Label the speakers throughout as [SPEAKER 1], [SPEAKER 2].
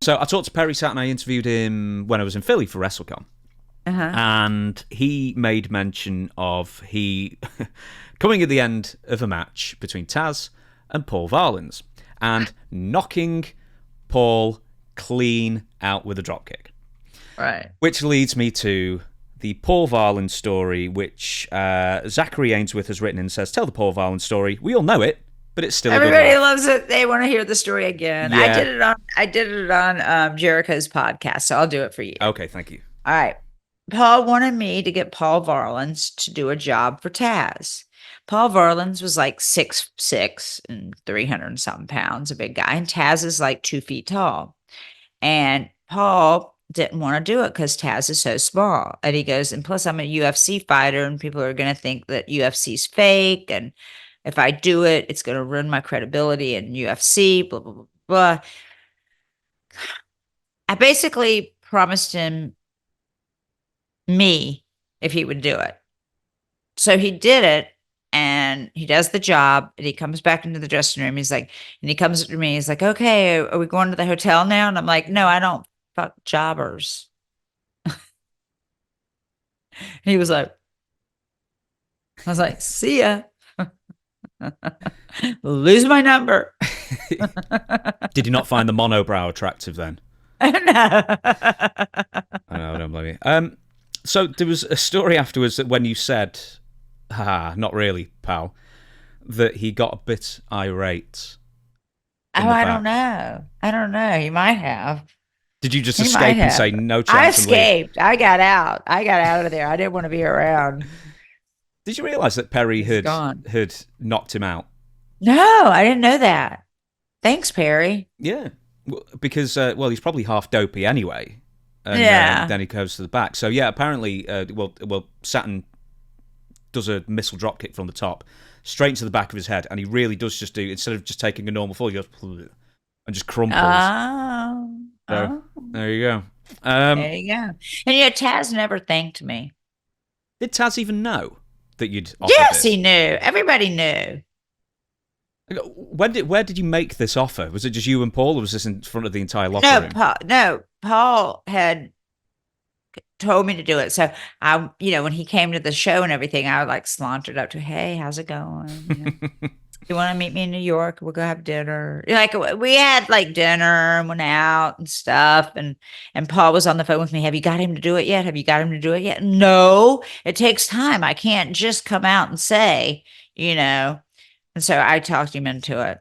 [SPEAKER 1] So I talked to Perry Saturn. I interviewed him when I was in Philly for WrestleCon. And he made mention of coming at the end of a match between TAZ and Paul Varelans and knocking Paul clean out with a dropkick.
[SPEAKER 2] Right.
[SPEAKER 1] Which leads me to the Paul Varelans story, which Zachary Ainsworth has written and says, tell the Paul Varelans story. We all know it, but it's still
[SPEAKER 2] everybody loves it. They want to hear the story again.
[SPEAKER 1] Yeah.
[SPEAKER 2] I did it on Jericho's podcast, so I'll do it for you.
[SPEAKER 1] Okay, thank you.
[SPEAKER 2] All right. Paul wanted me to get Paul Varelans to do a job for TAZ. Paul Varelans was like 6'6" and 300 and something pounds, a big guy, and TAZ is like 2 feet tall. And Paul didn't want to do it because TAZ is so small. And he goes, and plus I'm a UFC fighter, and people are going to think that UFC's fake, and if I do it, it's going to ruin my credibility in UFC, blah, blah, blah, blah. I basically promised him me if he would do it. So he did it, and he does the job, and he comes back into the dressing room. He's like, and he comes to me, he's like, okay, are we going to the hotel now? And I'm like, no, I don't fuck jobbers. He was like, I was like, see ya. Lose my number.
[SPEAKER 1] Did you not find the monobrow attractive then?
[SPEAKER 2] No.
[SPEAKER 1] I know, I don't blame you. So there was a story afterwards that when you said, not really, pal, that he got a bit irate.
[SPEAKER 2] I don't know. I don't know. He might have.
[SPEAKER 1] Did you just escape and say no chance?
[SPEAKER 2] I escaped. I got out. I got out of there. I didn't want to be around.
[SPEAKER 1] Did you realise that Perry had knocked him out?
[SPEAKER 2] No, I didn't know that. Thanks, Perry.
[SPEAKER 1] Yeah, because he's probably half dopey anyway. And,
[SPEAKER 2] yeah.
[SPEAKER 1] Then he goes to the back. So yeah, apparently, Saturn does a missile dropkick from the top straight into the back of his head, and he really does just do, instead of just taking a normal fall, he goes and just crumples. So, there you go.
[SPEAKER 2] There you go. And TAZ never thanked me.
[SPEAKER 1] Did TAZ even know that you'd offered
[SPEAKER 2] Yes,
[SPEAKER 1] it?
[SPEAKER 2] he knew. Everybody knew.
[SPEAKER 1] Where did you make this offer? Was it just you and Paul, or was this in front of the entire locker room?
[SPEAKER 2] Paul had told me to do it. So I, when he came to the show and everything, I like sauntered up to, hey, how's it going? You want to meet me in New York? We'll go have dinner. Like we had like dinner and went out and stuff. And Paul was on the phone with me. Have you got him to do it yet? Have you got him to do it yet? No, it takes time. I can't just come out and say, And so I talked him into it,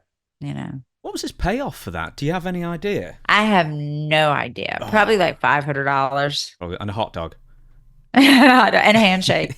[SPEAKER 1] What was his payoff for that? Do you have any idea?
[SPEAKER 2] I have no idea. Probably like $500.
[SPEAKER 1] And a hot dog.
[SPEAKER 2] And a handshake.